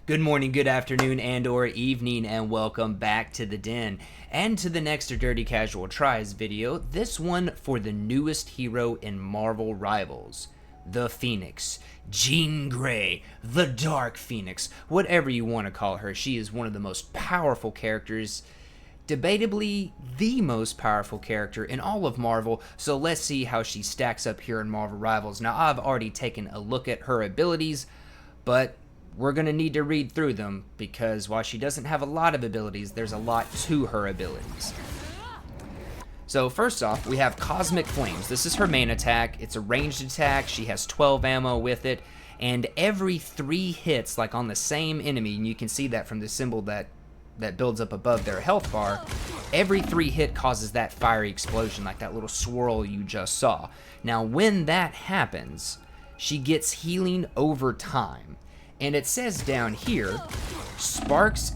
Good morning, good afternoon, and or evening, and welcome back to the Den and to the next Dirty Casual Tries video, this one for the newest hero in Marvel Rivals, the Phoenix. Jean Grey, the Dark Phoenix, whatever you want to call her. She is one of the most powerful characters, debatably the most powerful character in all of Marvel, so let's see how she stacks up here in Marvel Rivals. Now, I've already taken a look at her abilities, but we're going to need to read through them because while she doesn't have a lot of abilities, there's a lot to her abilities. So first off, we have Cosmic Flames. This is her main attack. It's a ranged attack. She has 12 ammo with it, and every 3 hits, like on the same enemy, and you can see that from the symbol that builds up above their health bar, every 3 hit causes that fiery explosion, like that little swirl you just saw. Now, when that happens, she gets healing over time. And it says down here, sparks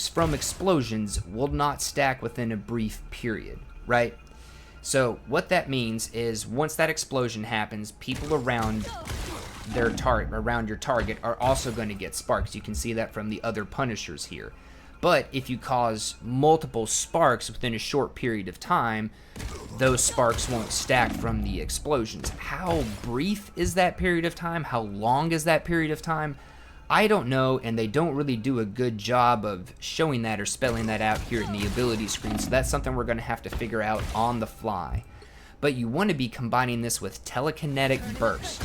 from explosions will not stack within a brief period, right? So what that means is once that explosion happens, people around your target are also going to get sparks. You can see that from the other Punishers here. But if you cause multiple sparks within a short period of time, those sparks won't stack from the explosions. How brief is that period of time? How long is that period of time? I don't know, and they don't really do a good job of showing that or spelling that out here in the ability screen, so that's something we're going to have to figure out on the fly. But you want to be combining this with telekinetic burst.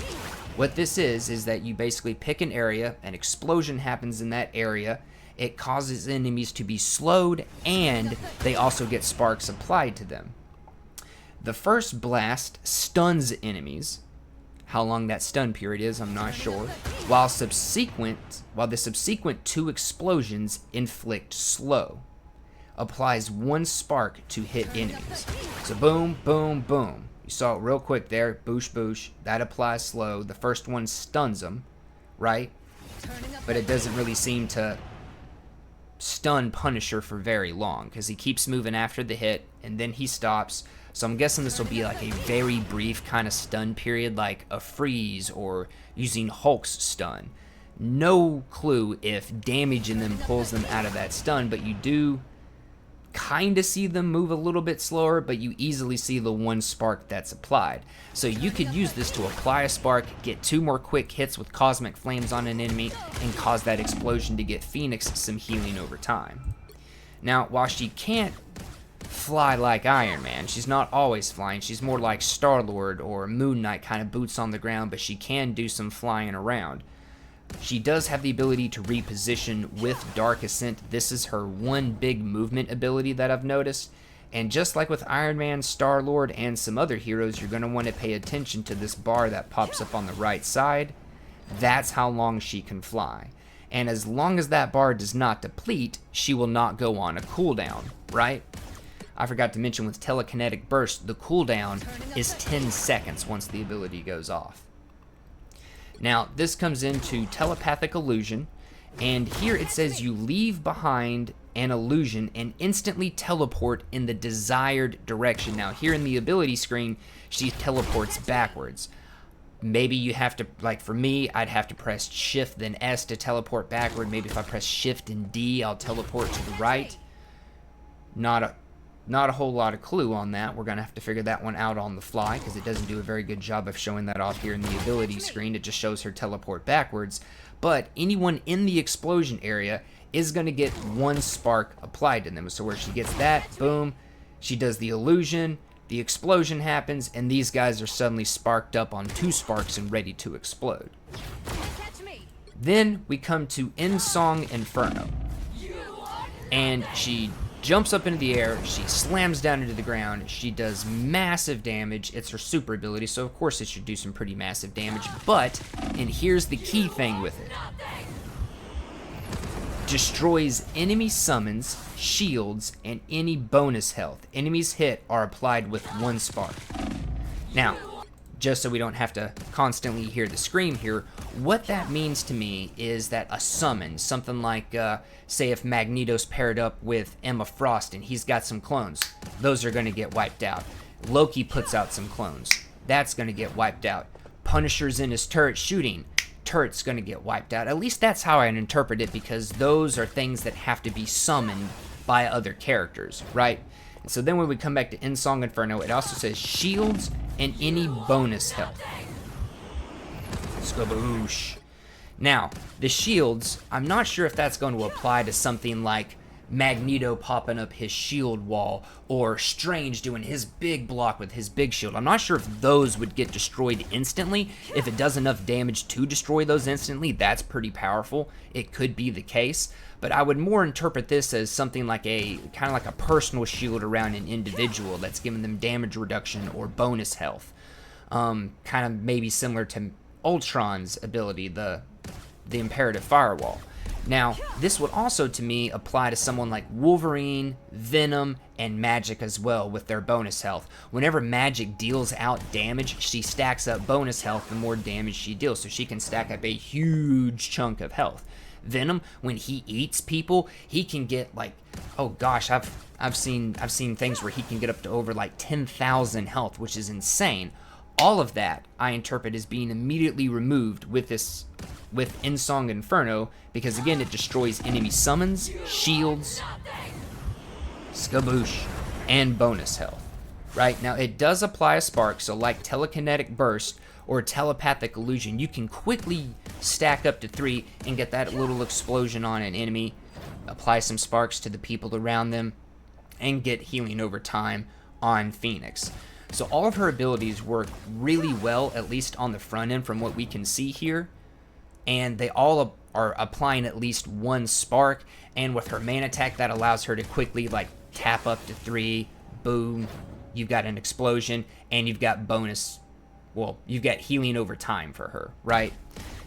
What this is that you basically pick an area, an explosion happens in that area, it causes enemies to be slowed, and they also get sparks applied to them. The first blast stuns enemies. How long that stun period is, I'm not sure. While the subsequent 2 explosions inflict slow. Applies 1 spark to hit enemies. So boom, boom, boom. You saw it real quick there. Boosh, boosh. That applies slow. The first one stuns them, right? But it doesn't really seem to stun Punisher for very long because he keeps moving after the hit and then he stops. So I'm guessing this will be like a very brief kind of stun period, like a freeze or using Hulk's stun. No clue if damaging them pulls them out of that stun, but you do kind of see them move a little bit slower, but you easily see the 1 spark that's applied. So you could use this to apply a spark, get 2 more quick hits with Cosmic Flames on an enemy, and cause that explosion to get Phoenix some healing over time. Now, while she can't fly like Iron Man, she's not always flying, she's more like Star-Lord or Moon Knight, kind of boots on the ground, but she can do some flying around. She does have the ability to reposition with Dark Ascent. This is her one big movement ability that I've noticed. And just like with Iron Man, Star-Lord, and some other heroes, you're going to want to pay attention to this bar that pops up on the right side. That's how long she can fly. And as long as that bar does not deplete, she will not go on a cooldown, right? I forgot to mention with Telekinetic Burst, the cooldown is 10 seconds once the ability goes off. Now, this comes into Telepathic Illusion, and here it says you leave behind an illusion and instantly teleport in the desired direction. Now, here in the ability screen, she teleports backwards. Maybe you have to, like for me, I'd have to press Shift then S to teleport backward. Maybe if I press Shift and D, I'll teleport to the right. Not a whole lot of clue on that. We're going to have to figure that one out on the fly because it doesn't do a very good job of showing that off here in the ability screen. It just shows her teleport backwards. But anyone in the explosion area is going to get 1 spark applied to them. So where she gets that, boom, she does the illusion, the explosion happens, and these guys are suddenly sparked up on 2 sparks and ready to explode. Then we come to End Song Inferno. And she jumps up into the air, she slams down into the ground, she does massive damage. It's her super ability, so of course it should do some pretty massive damage, but, and here's the key thing with it, destroys enemy summons, shields, and any bonus health. Enemies hit are applied with 1 spark. Now, just so we don't have to constantly hear the scream here, what that means to me is that a summon, something like, say if Magneto's paired up with Emma Frost and he's got some clones, those are going to get wiped out. Loki puts out some clones, that's going to get wiped out. Punisher's in his turret shooting, turret's going to get wiped out. At least that's how I interpret it, because those are things that have to be summoned by other characters, right? And so then when we come back to Song Inferno, it also says shields and any bonus health. Skaboosh. Now, the shields, I'm not sure if that's going to apply to something like Magneto popping up his shield wall, or Strange doing his big block with his big shield. I'm not sure if those would get destroyed instantly. If it does enough damage to destroy those instantly, that's pretty powerful. It could be the case, but I would more interpret this as something like a kind of like a personal shield around an individual that's giving them damage reduction or bonus health. Kind of maybe similar to Ultron's ability, the Imperative Firewall. Now, this would also, to me, apply to someone like Wolverine, Venom, and Magic as well with their bonus health. Whenever Magic deals out damage, she stacks up bonus health the more damage she deals, so she can stack up a huge chunk of health. Venom, when he eats people, he can get like, oh gosh, I've seen things where he can get up to over like 10,000 health, which is insane. All of that I interpret as being immediately removed with Song Inferno, because again, it destroys enemy summons, shields, skaboosh, and bonus health. Right? Now, it does apply a spark, so like telekinetic burst or telepathic illusion, you can quickly stack up to 3 and get that little explosion on an enemy, apply some sparks to the people around them, and get healing over time on Phoenix. So all of her abilities work really well, at least on the front end from what we can see here. And they all are applying at least one spark. And with her main attack, that allows her to quickly like tap up to 3. Boom. You've got an explosion. And you've got bonus. Well, you've got healing over time for her, right?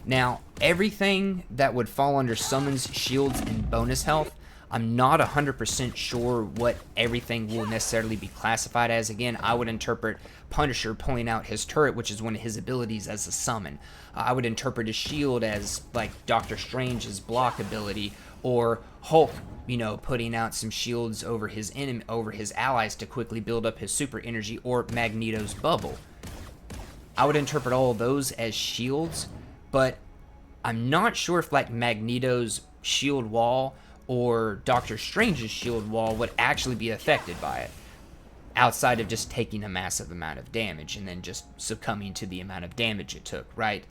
Now, everything that would fall under summons, shields, and bonus health, I'm not 100% sure what everything will necessarily be classified as. Again, I would interpret Punisher pulling out his turret, which is one of his abilities, as a summon. I would interpret his shield as like Doctor Strange's block ability, or Hulk, putting out some shields over his allies to quickly build up his super energy, or Magneto's bubble. I would interpret all of those as shields, but I'm not sure if like Magneto's shield wall or Doctor Strange's shield wall would actually be affected by it, outside of just taking a massive amount of damage and then just succumbing to the amount of damage it took, right?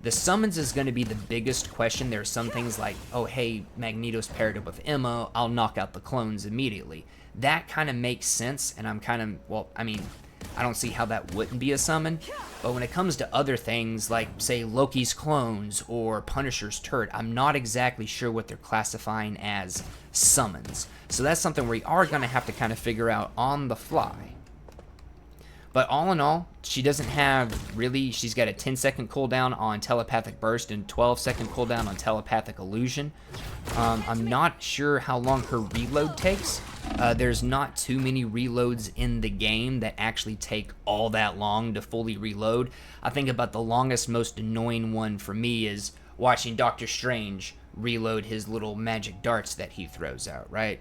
The summons is going to be the biggest question. There are some things like, oh, hey, Magneto's paired up with Emma, I'll knock out the clones immediately. That kind of makes sense, and I don't see how that wouldn't be a summon. But when it comes to other things like, say, Loki's clones or Punisher's turret, I'm not exactly sure what they're classifying as summons. So that's something we are going to have to kind of figure out on the fly. But all in all, she doesn't have really, she's got a 10-second cooldown on Telepathic Burst and 12-second cooldown on Telepathic Illusion. I'm not sure how long her reload takes. There's not too many reloads in the game that actually take all that long to fully reload. I think about the longest, most annoying one for me is watching Doctor Strange reload his little magic darts that he throws out, right?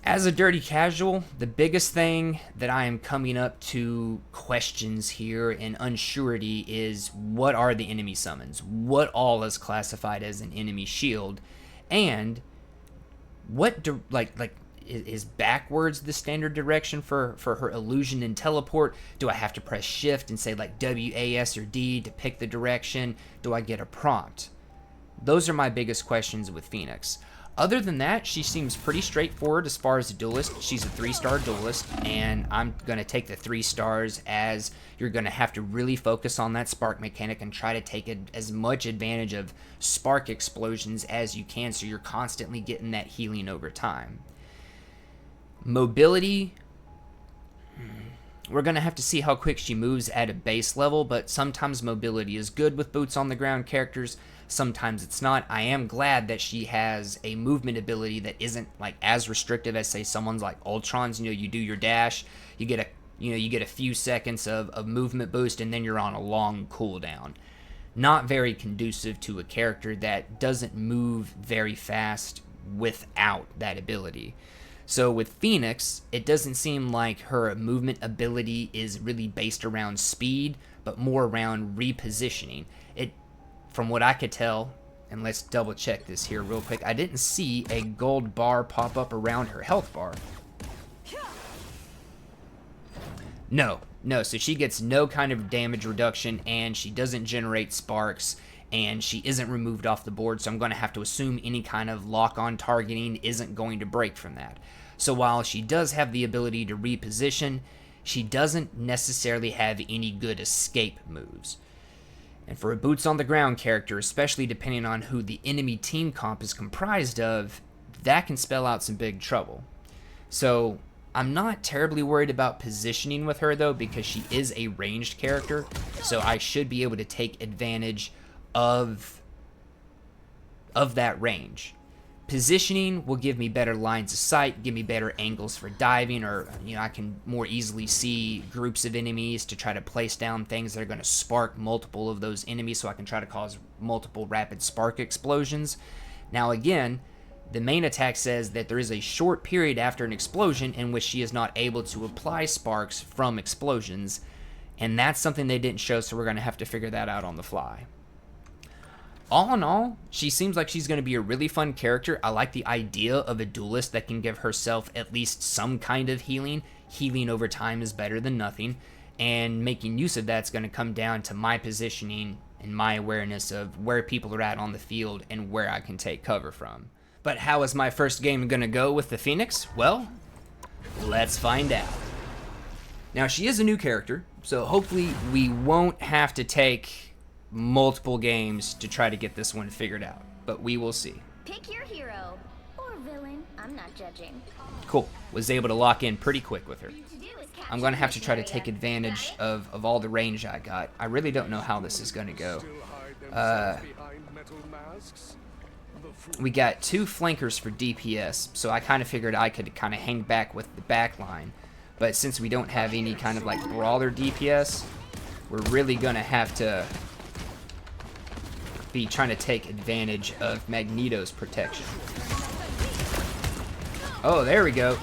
As a dirty casual, the biggest thing that I am coming up to questions here and unsurety is, what are the enemy summons? What all is classified as an enemy shield? And what is backwards the standard direction for her illusion and teleport? Do I have to press shift and say like W, A, S, or D to pick the direction? Do I get a prompt? Those are my biggest questions with Phoenix. Other than that, she seems pretty straightforward as far as a duelist. She's a 3-star duelist, and I'm going to take the 3 stars as you're going to have to really focus on that spark mechanic and try to take as much advantage of spark explosions as you can, so you're constantly getting that healing over time. Mobility, we're going to have to see how quick she moves at a base level, but sometimes mobility is good with boots on the ground characters. Sometimes it's not. I am glad that she has a movement ability that isn't like as restrictive as, say, someone's like Ultron's. You do your dash, you get a few seconds of movement boost, and then you're on a long cooldown. Not very conducive to a character that doesn't move very fast without that ability. So with Phoenix, it doesn't seem like her movement ability is really based around speed, but more around repositioning. From what I could tell, and let's double check this here real quick, I didn't see a gold bar pop up around her health bar. No, so she gets no kind of damage reduction, and she doesn't generate sparks, and she isn't removed off the board, so I'm going to have to assume any kind of lock-on targeting isn't going to break from that. So while she does have the ability to reposition, she doesn't necessarily have any good escape moves. And for a boots-on-the-ground character, especially depending on who the enemy team comp is comprised of, that can spell out some big trouble. So I'm not terribly worried about positioning with her, though, because she is a ranged character, so I should be able to take advantage of that range. Positioning will give me better lines of sight, give me better angles for diving, or I can more easily see groups of enemies to try to place down things that are going to spark multiple of those enemies, so I can try to cause multiple rapid spark explosions. Now again, the main attack says that there is a short period after an explosion in which she is not able to apply sparks from explosions, and that's something they didn't show, so we're going to have to figure that out on the fly. All in all, she seems like she's going to be a really fun character. I like the idea of a duelist that can give herself at least some kind of healing. Healing over time is better than nothing, and making use of that's going to come down to my positioning and my awareness of where people are at on the field and where I can take cover from. But how is my first game going to go with the Phoenix? Well, let's find out. Now, she is a new character, so hopefully we won't have to take multiple games to try to get this one figured out, but we will see. Pick your hero or villain. I'm not judging. Cool. Was able to lock in pretty quick with her. I'm going to have to try to take advantage of all the range I got. I really don't know how this is going to go. We got 2 flankers for DPS, so I kind of figured I could kind of hang back with the back line. But since we don't have any kind of like brawler DPS, we're really going to have to be trying to take advantage of Magneto's protection. Oh, there we go.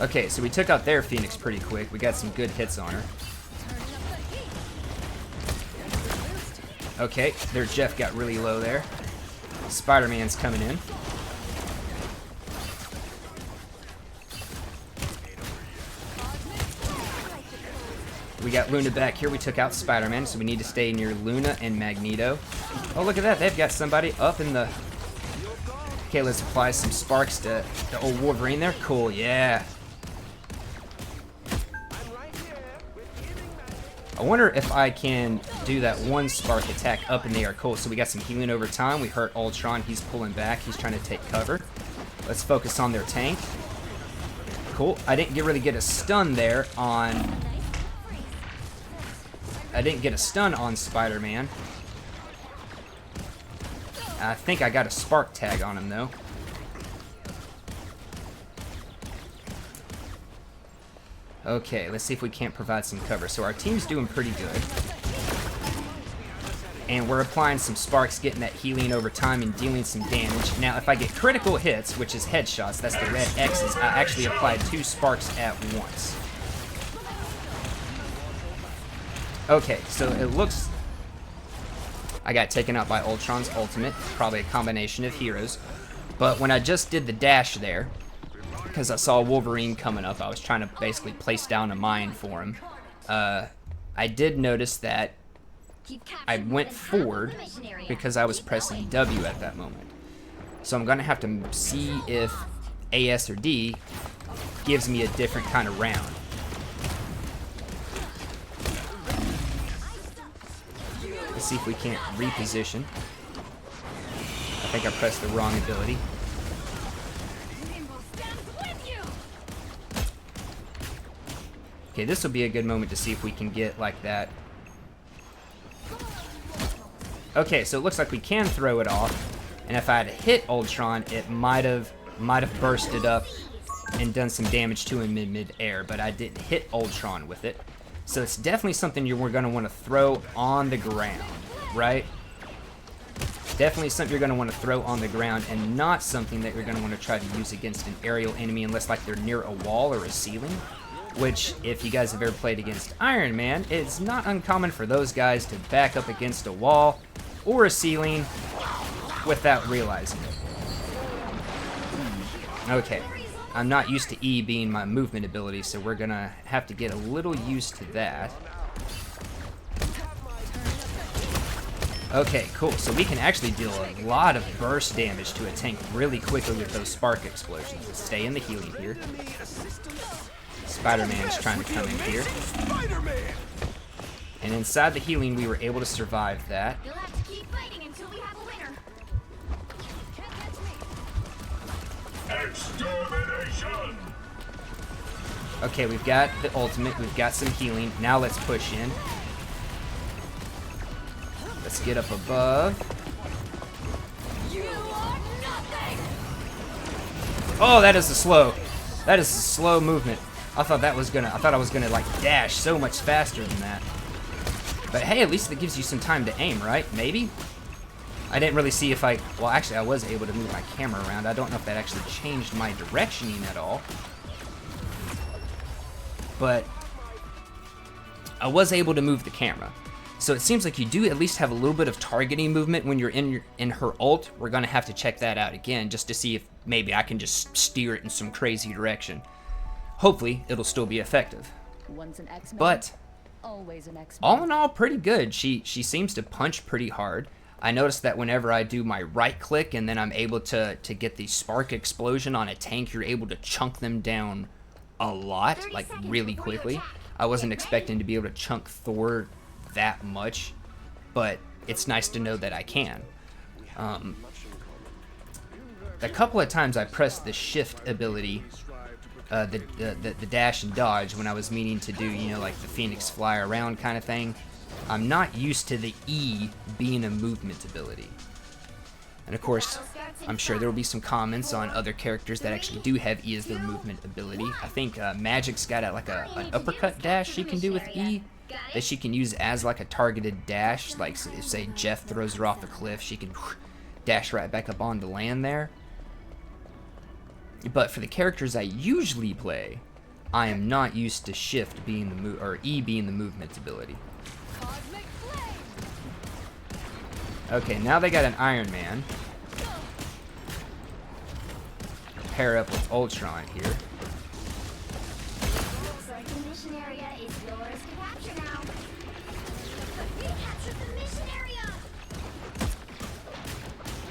Okay, so we took out their Phoenix pretty quick. We got some good hits on her. Okay, their Jeff got really low there. Spider-Man's coming in. We got Luna back here. We took out Spider-Man, so we need to stay near Luna and Magneto. Oh, look at that. They've got somebody up in the... Okay, let's apply some sparks to the old Wolverine there. Cool, yeah. I wonder if I can do that one spark attack up in the air. Cool, so we got some healing over time. We hurt Ultron. He's pulling back. He's trying to take cover. Let's focus on their tank. Cool. I didn't really get a stun there on... I didn't get a stun on Spider-Man. I think I got a spark tag on him, though. Okay, let's see if we can't provide some cover. So our team's doing pretty good. And we're applying some sparks, getting that healing over time and dealing some damage. Now, if I get critical hits, which is headshots, that's the red X's, I actually applied 2 sparks at once. Okay, so it looks... I got taken out by Ultron's ultimate, probably a combination of heroes. But when I just did the dash there, because I saw Wolverine coming up, I was trying to basically place down a mine for him. I did notice that I went forward because I was pressing W at that moment. So I'm going to have to see if AS or D gives me a different kind of round. Let's see if we can't reposition. I think I pressed the wrong ability. Okay, this will be a good moment to see if we can get like that. Okay, so it looks like we can throw it off, and if I had hit Ultron, it might have bursted up and done some damage to him in mid-air, but I didn't hit Ultron with it. So it's definitely something we're going to want to throw on the ground, right? Definitely something you're going to want to throw on the ground, and not something that you're going to want to try to use against an aerial enemy unless like they're near a wall or a ceiling. which, if you guys have ever played against Iron Man, it's not uncommon for those guys to back up against a wall or a ceiling without realizing it. Okay, I'm not used to E being my movement ability, so we're gonna have to get a little used to that. Okay, cool. So we can actually deal a lot of burst damage to a tank really quickly with those spark explosions. Let's stay in the healing here. Spider-Man's trying to come in here. And inside the healing, we were able to survive that. You'll have to keep fighting until we have a winner. Extermination! Okay, we've got the ultimate. We've got some healing. Now let's push in. Let's get up above. You are nothing. Oh, that is a slow. That is a slow movement. I thought I was gonna like dash so much faster than that. But hey, at least it gives you some time to aim, right? Maybe? I didn't really see if well, actually I was able to move my camera around. I don't know if that actually changed my directioning at all. But I was able to move the camera. So it seems like you do at least have a little bit of targeting movement when you're in her ult. We're gonna have to check that out again just to see if maybe I can just steer it in some crazy direction. Hopefully, it'll still be effective. Once an X-Man, But always an X-Man. all in all, pretty good. She seems to punch pretty hard. I noticed that whenever I do my right click and then I'm able to get the spark explosion on a tank, you're able to chunk them down a lot, like really quickly. I wasn't expecting to be able to chunk Thor that much, but it's nice to know that I can. A couple of times I pressed the shift ability, the dash and dodge when I was meaning to do, you know, like the Phoenix fly around kind of thing. I'm not used to the E being a movement ability. And of course, I'm sure there will be some comments on other characters that actually do have E as their movement ability. I think Magic's got an uppercut dash she can do with E that she can use as like a targeted dash. Like if say Jeff throws her off a cliff, she can dash right back up onto land there. But for the characters I usually play, I am not used to shift being the E being the movement ability. Okay, now they got an Iron Man. Pair up with Ultron here. Looks like the mission area is yours to capture now. We captured the mission area.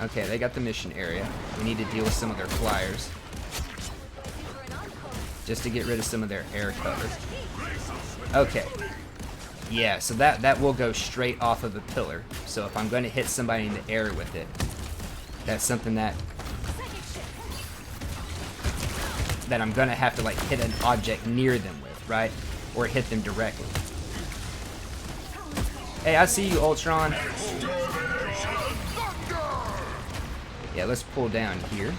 Okay, they got the mission area. We need to deal with some of their flyers, just to get rid of some of their air cover. Okay. Yeah, so that will go straight off of a pillar. So if I'm going to hit somebody in the air with it, that's something that I'm going to have to like hit an object near them with, right? Or hit them directly. Hey, I see you, Ultron. Yeah, let's pull down here.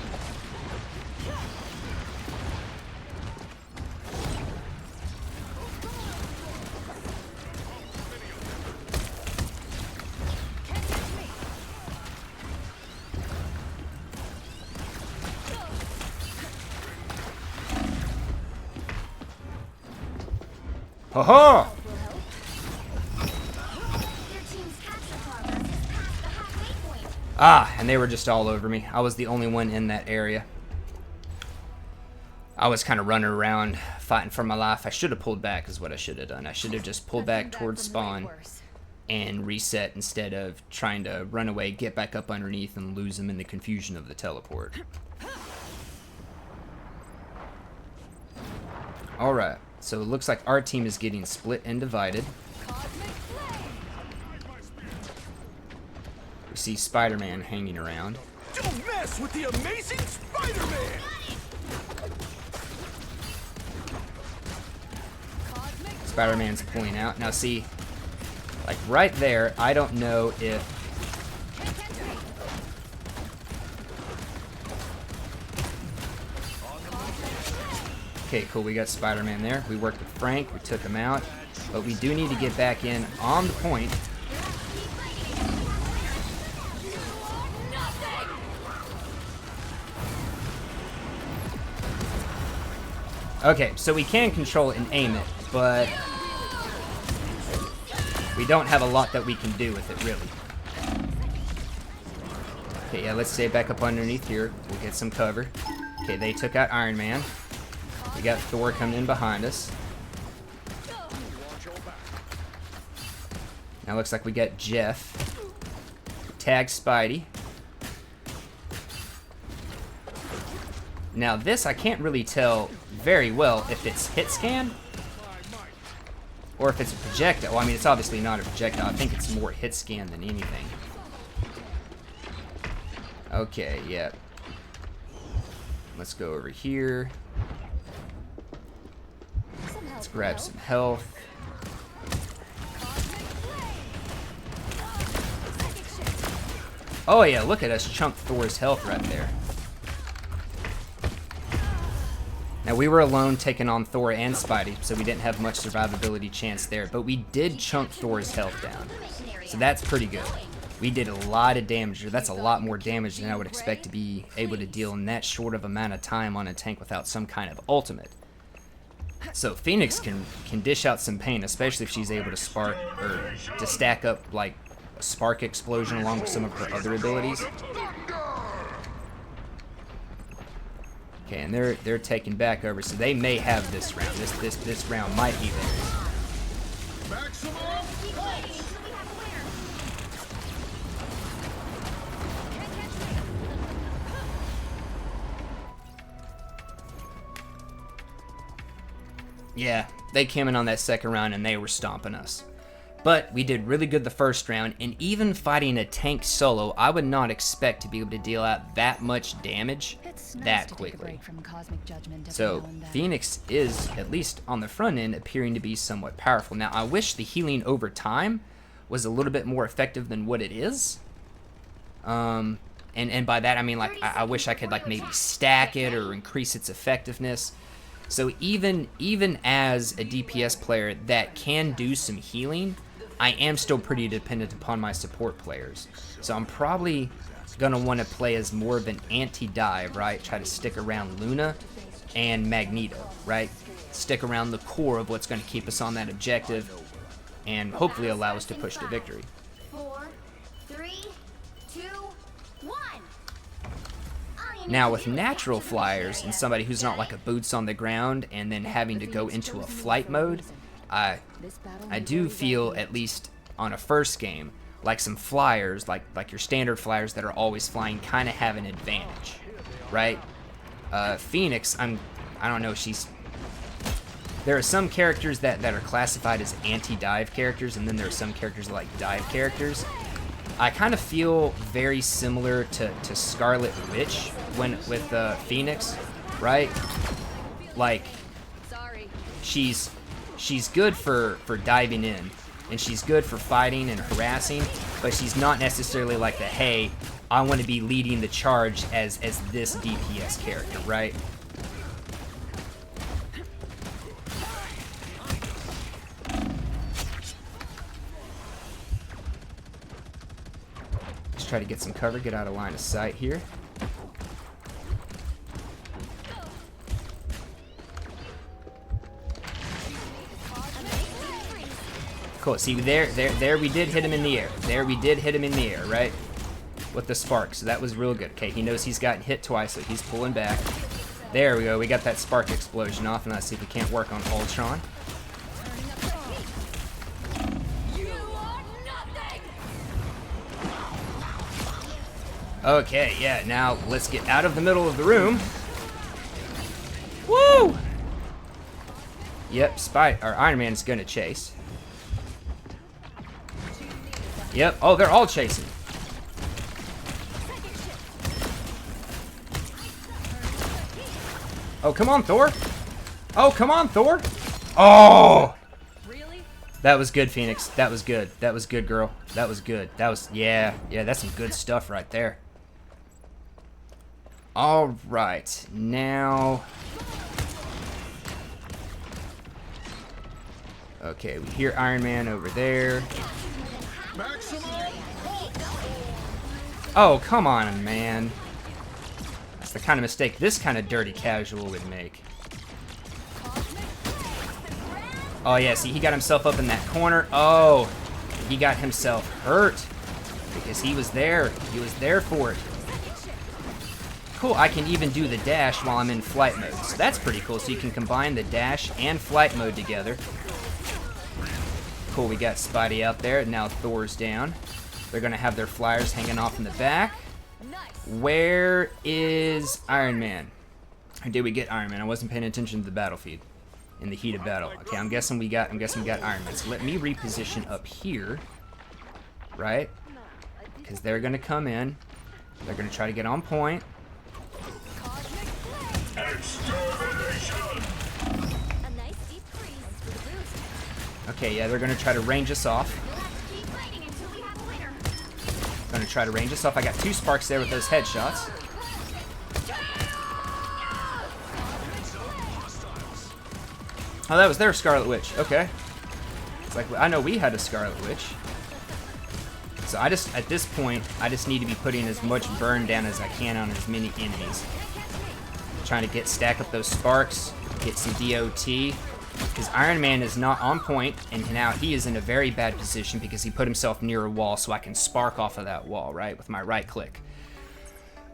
Ha-ha! Your team's capture progress is past the halfway point. Ah, and they were just all over me. I was the only one in that area. I was kind of running around fighting for my life. I should have pulled back is what I should have done. I should have just pulled back towards spawn and reset instead of trying to run away, get back up underneath, and lose them in the confusion of the teleport. Alright, so it looks like our team is getting split and divided. We see Spider-Man hanging around. Don't mess with the amazing Spider-Man! Spider-Man's pulling out. Now see, like right there, I don't know if... Okay, cool, we got Spider-Man there. We worked with Frank, we took him out. But we do need to get back in on the point. Okay, so we can control it and aim it, but we don't have a lot that we can do with it, really. Okay, yeah, let's stay back up underneath here. We'll get some cover. Okay, they took out Iron Man. We got Thor coming in behind us. Now looks like we got Jeff. Tag Spidey. Now this, I can't really tell very well if it's hit scan or if it's a projectile. Well, I mean, it's obviously not a projectile. I think it's more hit scan than anything. Okay, yeah. Let's go over here. Let's grab some health. Oh yeah, look at us chunk Thor's health right there. Now we were alone taking on Thor and Spidey, so we didn't have much survivability chance there, but we did chunk Thor's health down. So that's pretty good. We did a lot of damage. That's a lot more damage than I would expect to be able to deal in that short of amount of time on a tank without some kind of ultimate. So Phoenix can dish out some pain, especially if she's able to spark or to stack up like a spark explosion along with some of her other abilities. Okay, and they're taking back over, so they may have this round. This round might be theirs. Yeah, they came in on that second round and they were stomping us. But we did really good the first round, and even fighting a tank solo, I would not expect to be able to deal out that much damage that quickly. So Phoenix is, at least on the front end, appearing to be somewhat powerful. Now, I wish the healing over time was a little bit more effective than what it is. And by that I mean, like, I wish I could like maybe stack it or increase its effectiveness. So even as a DPS player that can do some healing, I am still pretty dependent upon my support players. So I'm probably gonna want to play as more of an anti-dive, right? Try to stick around Luna and Magneto, right? Stick around the core of what's gonna keep us on that objective and hopefully allow us to push to victory. 4, 3, 2, 1. Now with natural flyers and somebody who's not like a boots on the ground and then having to go into a flight mode, I do feel, at least on a first game, like some flyers, like your standard flyers that are always flying, kind of have an advantage, right? Phoenix, I don't know, there are some characters that are classified as anti-dive characters, and then there are some characters that like dive characters. I kind of feel very similar to Scarlet Witch with Phoenix, right? Like, she's good for diving in, and she's good for fighting and harassing, but she's not necessarily like the, hey, I want to be leading the charge as this DPS character, right? Let's try to get some cover, get out of line of sight here. Cool. See, there we did hit him in the air. There we did hit him in the air, right? With the spark. So that was real good. Okay, he knows he's gotten hit twice, so he's pulling back. There we go. We got that spark explosion off, and let's see if we can't work on Ultron. Okay, yeah. Now let's get out of the middle of the room. Woo! Yep, Iron Man's gonna chase. Yep. Oh, they're all chasing. Oh, come on, Thor. Oh, come on, Thor. Oh! That was good, Phoenix. That was good. That was good, girl. That was good. That was, yeah, that's some good stuff right there. All right. Now... Okay, we hear Iron Man over there. Oh, come on, man. That's the kind of mistake this kind of dirty casual would make. Oh, yeah, see, he got himself up in that corner. Oh, he got himself hurt because he was there. He was there for it. Cool, I can even do the dash while I'm in flight mode. So that's pretty cool. So you can combine the dash and flight mode together. Cool, we got Spidey out there. Now Thor's down. They're going to have their flyers hanging off in the back. Where is Iron Man? Or did we get Iron Man? I wasn't paying attention to the battlefield in the heat of battle. Okay, I'm guessing we got Iron Man. So let me reposition up here, right? Because they're going to come in. They're going to try to get on point. Okay, yeah, they're going to try to range us off. Going to try to range us off. I got 2 sparks there with those headshots. Oh, that was their Scarlet Witch. Okay. It's like, I know we had a Scarlet Witch. So I just, at this point, I just need to be putting as much burn down as I can on as many enemies. Trying to stack up those sparks, get some DOT. Because Iron Man is not on point, and now he is in a very bad position because he put himself near a wall, so I can spark off of that wall, right, with my right click.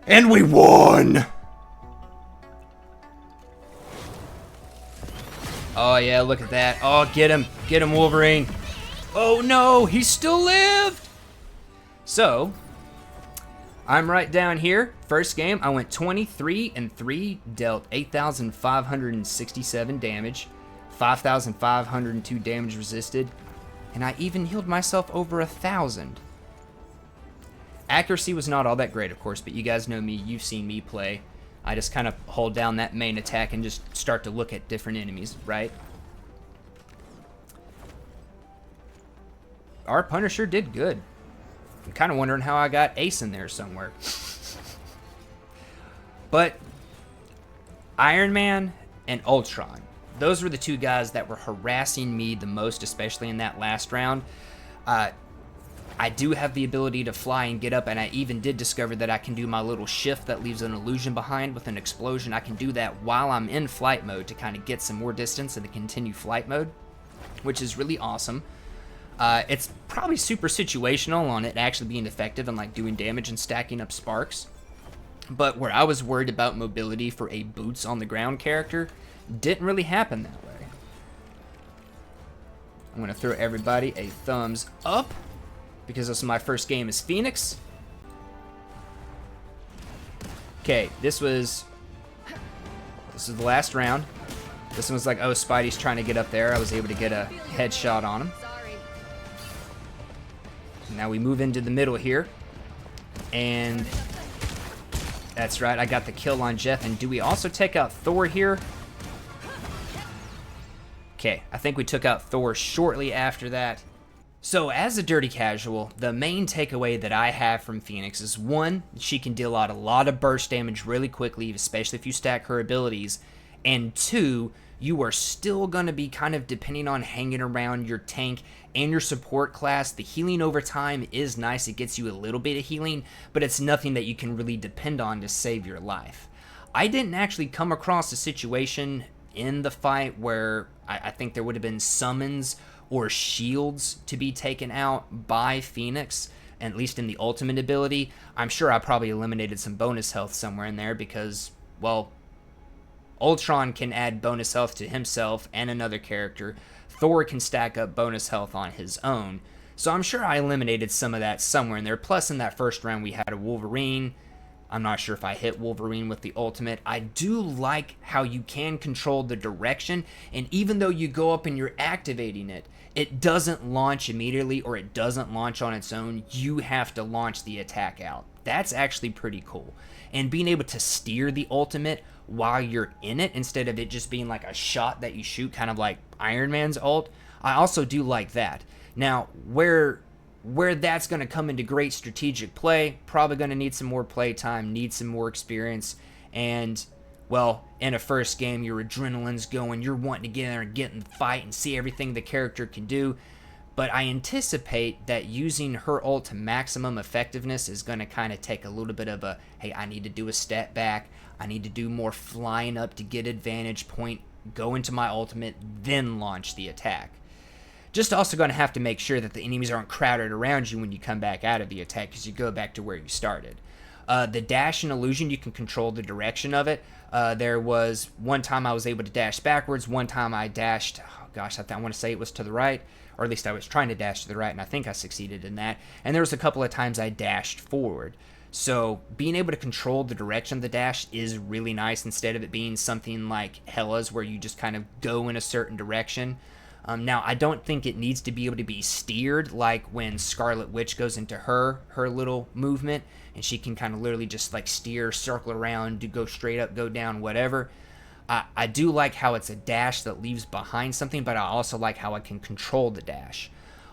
And we won! Oh, yeah, look at that. Oh, get him, Wolverine. Oh, no, he still lived! So, I'm right down here. First game, I went 23-3, dealt 8,567 damage. 5,502 damage resisted, and I even healed myself over 1,000. Accuracy was not all that great, of course, but you guys know me, you've seen me play. I just kind of hold down that main attack and just start to look at different enemies, right? Our Punisher did good. I'm kind of wondering how I got Ace in there somewhere. But Iron Man and Ultron, those were the 2 guys that were harassing me the most, especially in that last round. I do have the ability to fly and get up, and I even did discover that I can do my little shift that leaves an illusion behind with an explosion. I can do that while I'm in flight mode to kind of get some more distance in the continue flight mode, which is really awesome. It's probably super situational on it actually being effective and like doing damage and stacking up sparks. But where I was worried about mobility for a boots on the ground character, didn't really happen that way. I'm going to throw everybody a thumbs up because this is my first game as Phoenix. Okay, this is the last round. This one was like, oh, Spidey's trying to get up there. I was able to get a headshot on him. Now we move into the middle here. And that's right, I got the kill on Jeff. And do we also take out Thor here? Okay, I think we took out Thor shortly after that. So as a dirty casual, the main takeaway that I have from Phoenix is 1, she can deal out a lot of burst damage really quickly, especially if you stack her abilities. And 2, you are still going to be kind of depending on hanging around your tank and your support class. The healing over time is nice. It gets you a little bit of healing, but it's nothing that you can really depend on to save your life. I didn't actually come across a situation in the fight where I think there would have been summons or shields to be taken out by Phoenix, at least in the ultimate ability. I'm sure I probably eliminated some bonus health somewhere in there because, well, Ultron can add bonus health to himself and another character. Thor can stack up bonus health on his own. So I'm sure I eliminated some of that somewhere in there. Plus, in that first round, we had a Wolverine. I'm not sure if I hit Wolverine with the ultimate. I do like how you can control the direction, and even though you go up and you're activating it, it doesn't launch immediately or it doesn't launch on its own. You have to launch the attack out. That's actually pretty cool. And being able to steer the ultimate while you're in it instead of it just being like a shot that you shoot, kind of like Iron Man's ult, I also do like that. Now, where that's going to come into great strategic play, probably going to need some more play time, need some more experience, and, well, in a first game, your adrenaline's going, you're wanting to get in there and get in the fight and see everything the character can do, but I anticipate that using her ult to maximum effectiveness is going to kind of take a little bit of a, hey, I need to do a step back, I need to do more flying up to get advantage point go into my ultimate, then launch the attack. Just also going to have to make sure that the enemies aren't crowded around you when you come back out of the attack, because you go back to where you started. The dash and illusion, you can control the direction of it. There was one time I was able to dash backwards. One time I dashed, oh gosh, I want to say it was to the right, or at least I was trying to dash to the right, and I think I succeeded in that. And there was a couple of times I dashed forward. So being able to control the direction of the dash is really nice, instead of it being something like Hella's where you just kind of go in a certain direction. Now, I don't think it needs to be able to be steered like when Scarlet Witch goes into her little movement, and she can kind of literally just like steer, circle around, go straight up, go down, whatever. I do like how it's a dash that leaves behind something, but I also like how I can control the dash.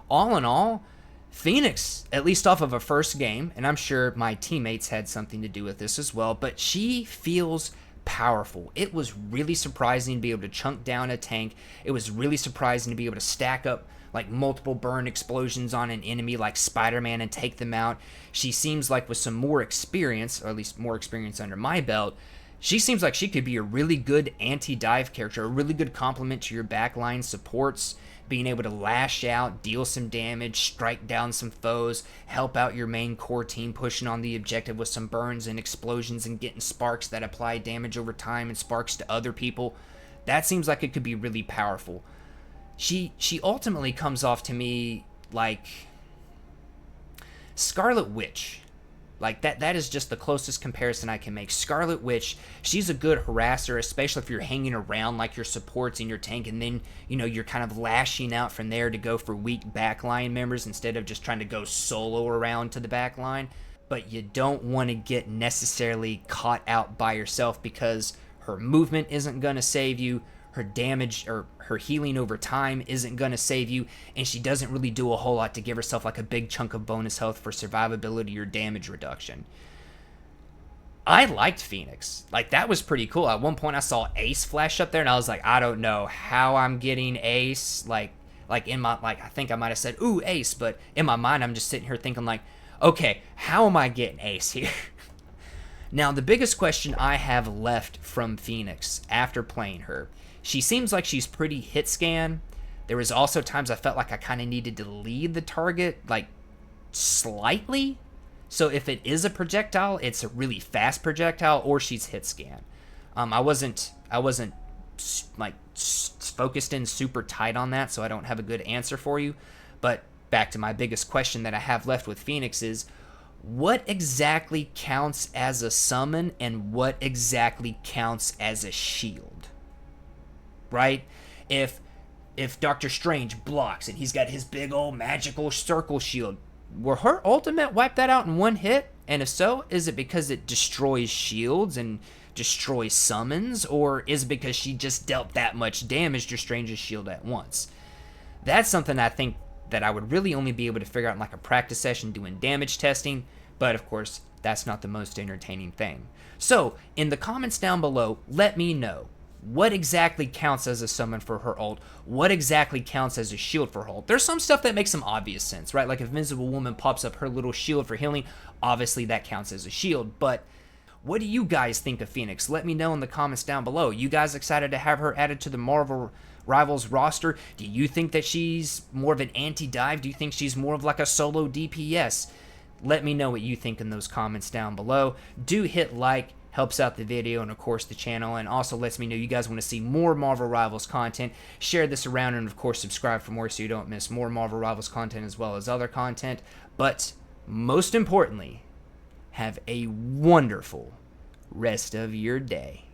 All in all, Phoenix, at least off of a first game, and I'm sure my teammates had something to do with this as well, but she feels powerful. It was really surprising to be able to chunk down a tank. It was really surprising to be able to stack up like multiple burn explosions on an enemy like Spider-Man and take them out. She seems like with some more experience, or at least more experience under my belt, she seems like she could be a really good anti-dive character, a really good complement to your backline supports, being able to lash out, deal some damage, strike down some foes, help out your main core team pushing on the objective with some burns and explosions and getting sparks that apply damage over time and sparks to other people. That seems like it could be really powerful. She ultimately comes off to me like Scarlet Witch. Like, that is just the closest comparison I can make. Scarlet Witch, she's a good harasser, especially if you're hanging around like your supports in your tank, and then, you know, you're kind of lashing out from there to go for weak backline members instead of just trying to go solo around to the backline. But you don't want to get necessarily caught out by yourself, because her movement isn't going to save you, her damage or her healing over time isn't going to save you, and she doesn't really do a whole lot to give herself like a big chunk of bonus health for survivability or damage reduction. I liked Phoenix. Like, that was pretty cool. At one point I saw Ace flash up there, and I was like, I don't know how I'm getting Ace. Like in my, like, I think I might have said, ooh, Ace, but in my mind I'm just sitting here thinking like, okay, how am I getting Ace here? Now, the biggest question I have left from Phoenix after playing her, she seems like she's pretty hit scan. There was also times I felt like I kind of needed to lead the target, like, slightly. So if it is a projectile, it's a really fast projectile, or she's hit scan. I wasn't like focused in super tight on that, so I don't have a good answer for you. But back to my biggest question that I have left with Phoenix is, what exactly counts as a summon and what exactly counts as a shield? Right? If Doctor Strange blocks and he's got his big old magical circle shield, will her ultimate wipe that out in one hit? And if so, is it because it destroys shields and destroys summons, or is it because she just dealt that much damage to Strange's shield at once? That's something I think that I would really only be able to figure out in like a practice session doing damage testing, but of course, that's not the most entertaining thing. So, in the comments down below, let me know, what exactly counts as a summon for her ult? What exactly counts as a shield for her ult? There's some stuff that makes some obvious sense, right? Like if Invisible Woman pops up her little shield for healing, obviously that counts as a shield. But what do you guys think of Phoenix? Let me know in the comments down below. You guys excited to have her added to the Marvel Rivals roster? Do you think that she's more of an anti-dive? Do you think she's more of like a solo DPS? Let me know what you think in those comments down below. Do hit like, helps out the video and of course the channel, and also lets me know you guys want to see more Marvel Rivals content. Share this around, and of course subscribe for more so you don't miss more Marvel Rivals content as well as other content. But most importantly, have a wonderful rest of your day.